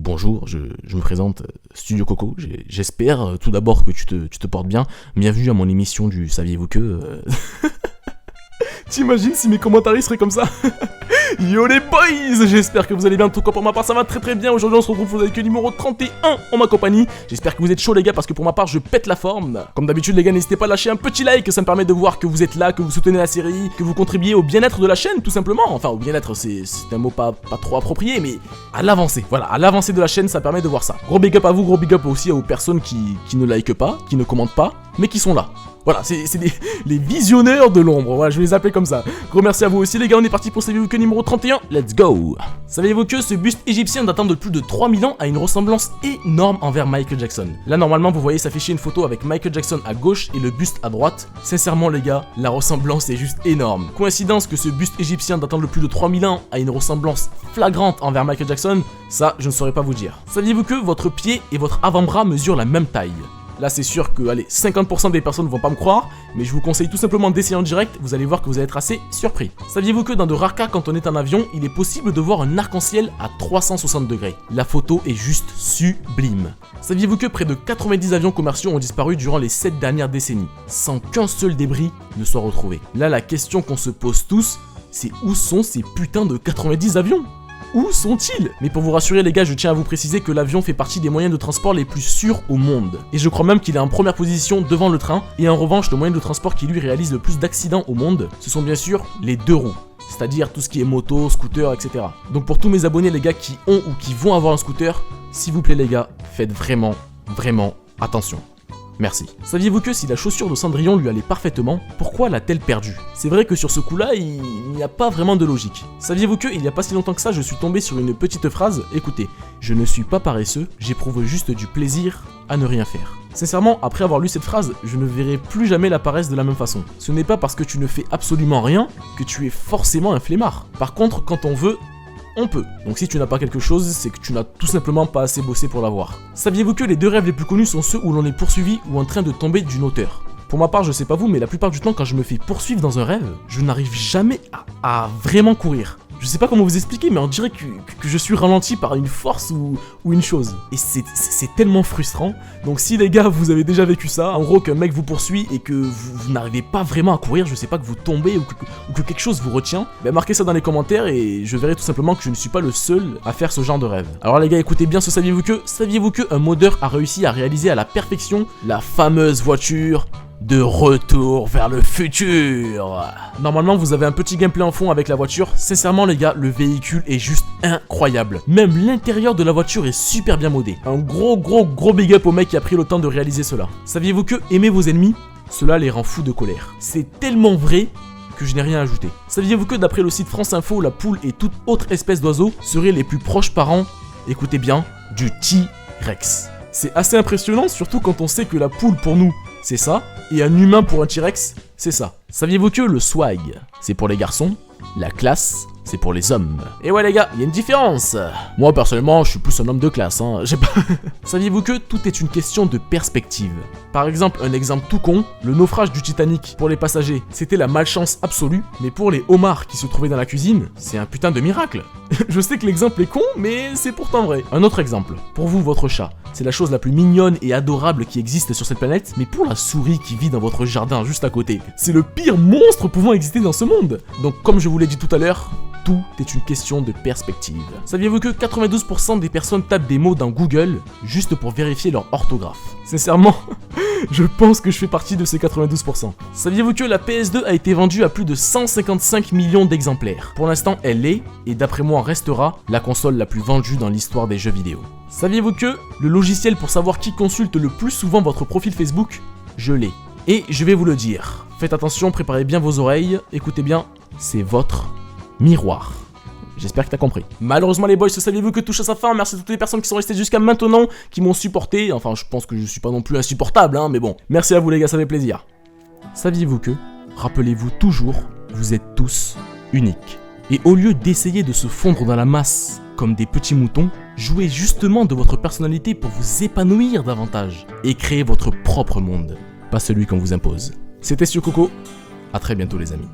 bonjour, je me présente, Studio Coco. J'espère tout d'abord que tu te portes bien. Bienvenue à mon émission du Saviez-vous que... T'imagines si mes commentaires seraient comme ça? Yo les boys, j'espère que vous allez bien. En tout cas pour ma part ça va très bien. Aujourd'hui on se retrouve avec le numéro 31 en ma compagnie. J'espère que vous êtes chauds les gars, parce que pour ma part je pète la forme. Comme d'habitude les gars, n'hésitez pas à lâcher un petit like, ça me permet de voir que vous êtes là, que vous soutenez la série, que vous contribuez au bien-être de la chaîne tout simplement. Enfin au bien-être c'est un mot pas trop approprié, mais à l'avancée. Voilà, à l'avancée de la chaîne ça permet de voir ça. Gros big up à vous, gros big up aussi aux personnes qui ne likent pas, qui ne commentent pas, mais qui sont là. Voilà, c'est les visionneurs de l'ombre, voilà, je vais les appeler comme ça. Gros merci à vous aussi les gars, on est parti pour Saviez-vous que numéro 31, let's go. Saviez-vous que ce buste égyptien datant de plus de 3000 ans a une ressemblance énorme envers Michael Jackson. Là normalement vous voyez s'afficher une photo avec Michael Jackson à gauche et le buste à droite. Sincèrement les gars, la ressemblance est juste énorme. Coïncidence que ce buste égyptien datant de plus de 3000 ans a une ressemblance flagrante envers Michael Jackson, ça je ne saurais pas vous dire. Saviez-vous que votre pied et votre avant-bras mesurent la même taille? Là c'est sûr que, allez, 50% des personnes ne vont pas me croire, mais je vous conseille tout simplement d'essayer en direct, vous allez voir que vous allez être assez surpris. Saviez-vous que dans de rares cas, quand on est en avion, il est possible de voir un arc-en-ciel à 360 degrés? La photo est juste sublime. Saviez-vous que près de 90 avions commerciaux ont disparu durant les 7 dernières décennies, sans qu'un seul débris ne soit retrouvé? Là la question qu'on se pose tous, c'est où sont ces putains de 90 avions? Où sont-ils? Mais pour vous rassurer les gars, je tiens à vous préciser que l'avion fait partie des moyens de transport les plus sûrs au monde. Et je crois même qu'il est en première position devant le train, et en revanche le moyen de transport qui lui réalise le plus d'accidents au monde, ce sont bien sûr les deux roues. C'est-à-dire tout ce qui est moto, scooter, etc. Donc pour tous mes abonnés les gars qui ont ou qui vont avoir un scooter, s'il vous plaît les gars, faites vraiment attention. Merci. Saviez-vous que si la chaussure de Cendrillon lui allait parfaitement, pourquoi l'a-t-elle perdue? C'est vrai que sur ce coup-là, il n'y a pas vraiment de logique. Saviez-vous que, il n'y a pas si longtemps que ça, je suis tombé sur une petite phrase, écoutez, je ne suis pas paresseux, j'éprouve juste du plaisir à ne rien faire. Sincèrement, après avoir lu cette phrase, je ne verrai plus jamais la paresse de la même façon. Ce n'est pas parce que tu ne fais absolument rien que tu es forcément un flemmard. Par contre, quand on veut, on peut. Donc si tu n'as pas quelque chose, c'est que tu n'as tout simplement pas assez bossé pour l'avoir. Saviez-vous que les deux rêves les plus connus sont ceux où l'on est poursuivi ou en train de tomber d'une hauteur? Pour ma part, je sais pas vous, mais la plupart du temps, quand je me fais poursuivre dans un rêve, je n'arrive jamais à vraiment courir. Je sais pas comment vous expliquer, mais on dirait que je suis ralenti par une force ou une chose. Et c'est tellement frustrant. Donc si les gars, vous avez déjà vécu ça, en gros qu'un mec vous poursuit et que vous n'arrivez pas vraiment à courir, je sais pas, que vous tombez ou que quelque chose vous retient, ben marquez ça dans les commentaires et je verrai tout simplement que je ne suis pas le seul à faire ce genre de rêve. Alors les gars, écoutez bien ce saviez-vous que un modeur a réussi à réaliser à la perfection la fameuse voiture de retour vers le futur. Normalement vous avez un petit gameplay en fond avec la voiture. Sincèrement les gars, le véhicule est juste incroyable. Même l'intérieur de la voiture est super bien modé. Un gros big up au mec qui a pris le temps de réaliser cela. Saviez-vous que aimer vos ennemis, cela les rend fous de colère? C'est tellement vrai que je n'ai rien ajouté. Saviez-vous que d'après le site France Info, la poule et toute autre espèce d'oiseau seraient les plus proches parents, écoutez bien, du T-Rex? C'est assez impressionnant, surtout quand on sait que la poule pour nous c'est ça, et un humain pour un T-Rex, c'est ça. Saviez-vous que le swag, c'est pour les garçons, la classe, c'est pour les hommes? Et ouais les gars, il y a une différence. Moi personnellement, je suis plus un homme de classe, hein, j'ai pas... Saviez-vous que tout est une question de perspective? Par exemple, un exemple tout con, le naufrage du Titanic, pour les passagers, c'était la malchance absolue, mais pour les homards qui se trouvaient dans la cuisine, c'est un putain de miracle. Je sais que l'exemple est con, mais c'est pourtant vrai. Un autre exemple, pour vous, votre chat, c'est la chose la plus mignonne et adorable qui existe sur cette planète, mais pour la souris qui vit dans votre jardin juste à côté, c'est le pire monstre pouvant exister dans ce monde. Donc comme je vous l'ai dit tout à l'heure, tout est une question de perspective. Saviez-vous que 92% des personnes tapent des mots dans Google juste pour vérifier leur orthographe? Sincèrement, je pense que je fais partie de ces 92%. Saviez-vous que la PS2 a été vendue à plus de 155 millions d'exemplaires? Pour l'instant, elle est, et d'après moi restera, la console la plus vendue dans l'histoire des jeux vidéo. Saviez-vous que le logiciel pour savoir qui consulte le plus souvent votre profil Facebook, je l'ai. Et je vais vous le dire. Faites attention, préparez bien vos oreilles, écoutez bien, c'est votre miroir. J'espère que t'as compris. Malheureusement les boys, saviez-vous que touche à sa fin. Merci à toutes les personnes qui sont restées jusqu'à maintenant, qui m'ont supporté. Enfin, je pense que je suis pas non plus insupportable, hein, mais bon. Merci à vous les gars, ça fait plaisir. Saviez-vous que, rappelez-vous toujours, vous êtes tous uniques. Et au lieu d'essayer de se fondre dans la masse comme des petits moutons, jouez justement de votre personnalité pour vous épanouir davantage et créer votre propre monde, pas celui qu'on vous impose. C'était Studio Coco, à très bientôt les amis.